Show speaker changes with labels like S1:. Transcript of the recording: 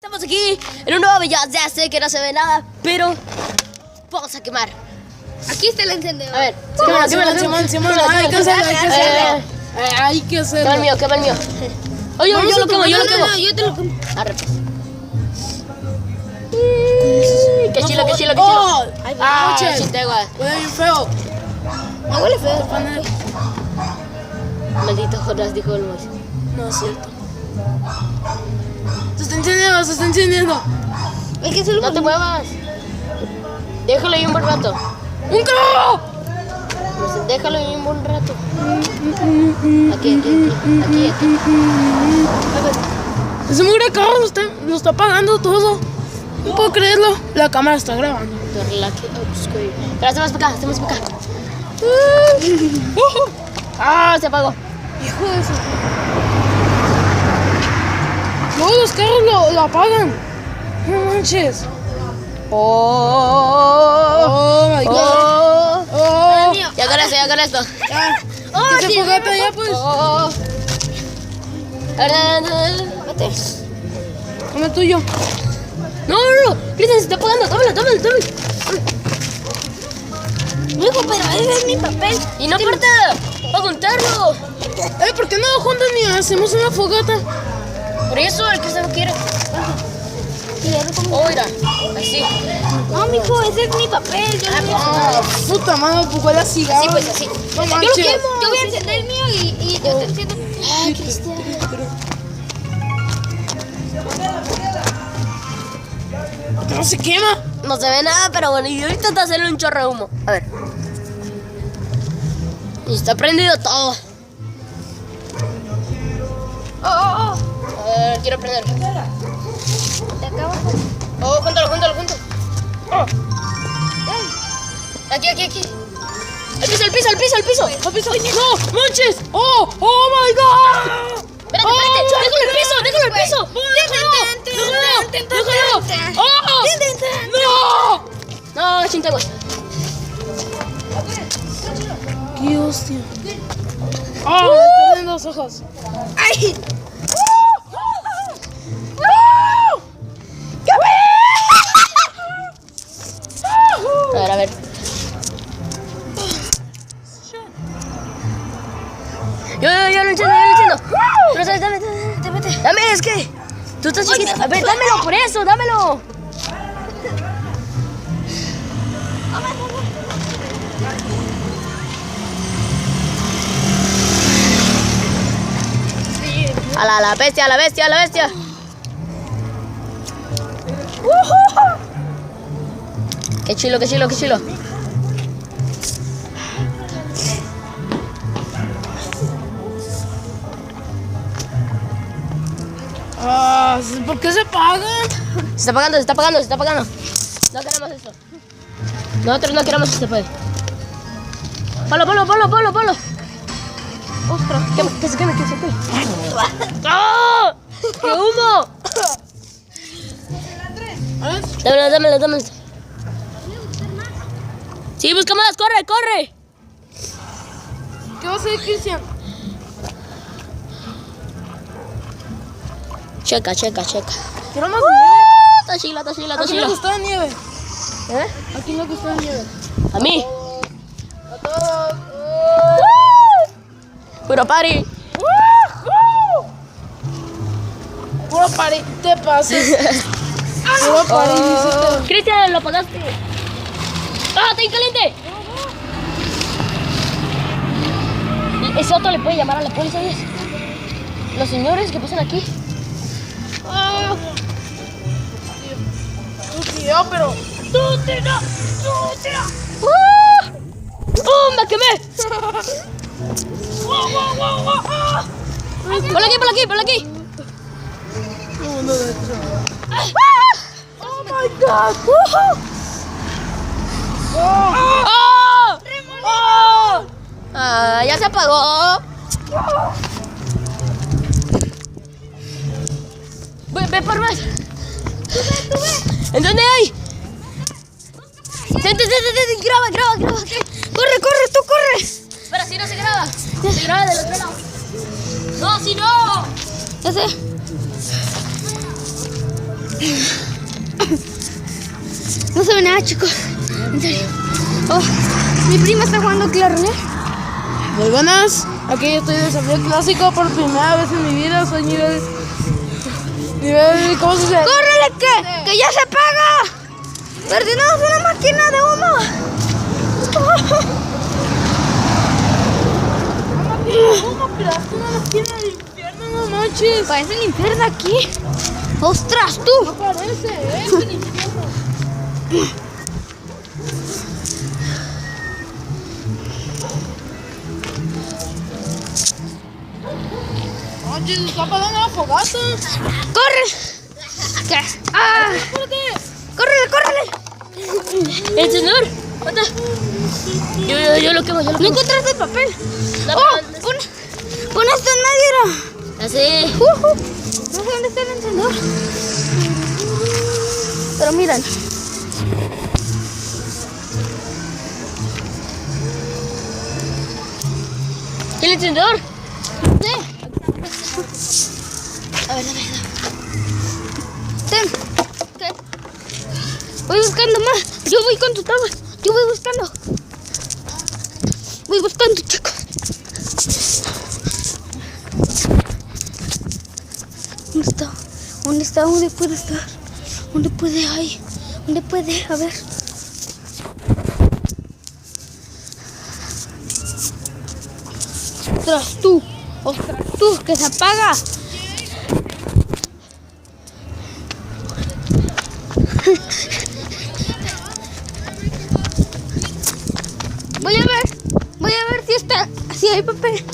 S1: Estamos aquí en un nuevo video. Ya sé que no se ve nada, pero vamos a quemar.
S2: Aquí está el encendedor.
S1: A ver,
S2: Simón, hay que hacerlo. Hay que hacerlo.
S1: Quema el mío. Oye, yo lo quemo.
S2: Yo te lo quemo.
S1: Arre, pues. Qué chilo. Chintagua.
S2: Huele bien feo. No huele feo el panel.
S1: Maldito Jonas, dijo el Mois.
S2: No es cierto. Se está encendiendo. Hay que hacerlo.
S1: No te muevas. Déjalo ahí un buen rato.
S2: ¡Un carro!
S1: Déjalo ahí un buen rato. Aquí.
S2: Ese mugre carro lo está apagando todo. No puedo creerlo. La cámara está grabando.
S1: Pero hacemos para acá. Se apagó.
S2: Hijo de eso. Todos los carros lo apagan. No manches. Oh my god.
S1: Ya con esto.
S2: ¿Qué se fogata ya pues?
S1: Vete.
S2: Come tuyo.
S1: No. Cristian, se está apagando. Tómalo.
S2: Hijo, pero ese es mi papel.
S1: Y no importa. Va a contarlo.
S2: ¿Por qué no juntas ni hacemos una fogata?
S1: Por eso el Cristian no quiere. Mira, así.
S2: No, mijo, ese es mi papel. Puta madre, pues huele a cigarro.
S1: Así.
S2: No
S1: Yo lo
S2: manches.
S1: quemo.
S2: Yo voy a encender el mío y yo te enciendo.
S1: Ay, Cristian.
S2: No se quema.
S1: No se ve nada, pero bueno, y ahorita está haciendo un chorro de humo. A ver. Y está prendido todo. A ver, quiero prender.
S2: Te acabo
S1: Oh, júntalo. Aquí. El piso.
S2: ¡No manches! ¡Oh my god!
S1: Espérate. Déjalo el piso. Déjalo. No, Chintagua.
S2: ¡Qué hostia! ¡Oh! Me están los ojos. ¡Ay!
S1: A ver. Yo lo enciendo. Pero sabes, dame. Dame, es que tú estás chiquito. A ver, dámelo, por eso, dámelo. A la bestia. Qué chilo.
S2: ¿Por qué se apagan?
S1: Se está apagando. No queremos esto. Nosotros no queremos que se apague. Polo. Ostras, que se queme. ¡Ah! ¡Qué humo! Dámelo. Sí, busca más, corre.
S2: ¿Qué va a hacer, Cristian?
S1: Checa.
S2: Quiero más
S1: Está chila.
S2: Aquí me gusta la nieve.
S1: ¿Eh?
S2: Aquí me gusta la nieve.
S1: A mí.
S2: A todos.
S1: Puro party.
S2: Puro party, te pases. Puro party, dice.
S1: Cristian, lo apagaste. ¡Ah, está caliente! Ese auto le puede llamar a la policía, ¿sabes? Los señores que pasan aquí.
S2: Tío, pero. ¡Tú tira!
S1: ¡Me quemé! Por aquí.
S2: ¡Oh my god!
S1: Ya se apagó. Ve por más.
S2: Tú ve.
S1: ¿En dónde hay? Graba.
S2: Corre, tú corre.
S1: Pero si no se graba. Se graba del otro lado. No, si no.
S2: Ya sé.
S3: No se ve nada, chicos. En serio. Oh, mi prima está jugando Clash Royale.
S2: Muy buenas. Aquí estoy de desafío clásico por primera vez en mi vida. Soy nivel... ¿Cómo se dice?
S3: ¡Córrele que ya se apaga! ¡Perdimos una máquina de humo!
S2: ¿Cómo creaste una máquina del infierno? No manches.
S3: Parece el infierno aquí. ¡Ostras, tú!
S2: No parece, es el infierno. Manches, está apagando la fogata.
S3: ¡Corre! ¿Qué? ¡Ah! ¡Córrele, córrele!
S1: El señor. ¿Dónde? Yo lo quemo, yo lo
S3: ¿No
S1: quemo.
S3: encontraste el papel?
S1: No,
S3: ¡Oh!
S1: no,
S3: Pon esto en medio.
S1: Así.
S3: No sé dónde está el encendedor. Pero miran.
S1: ¿El encendedor?
S3: Sí. A ver, dame. Ten. ¿Qué? Voy buscando más. Yo voy con tu tabla. Yo voy buscando. Voy buscando, chicos. ¿Dónde está? ¿Dónde está? ¿Dónde puede estar? ¿Dónde puede? Ay, ¿dónde puede? A ver. ¡Ostras tú! ¡Ostras tú! ¡Que se apaga! Voy a ver si está, si hay papel.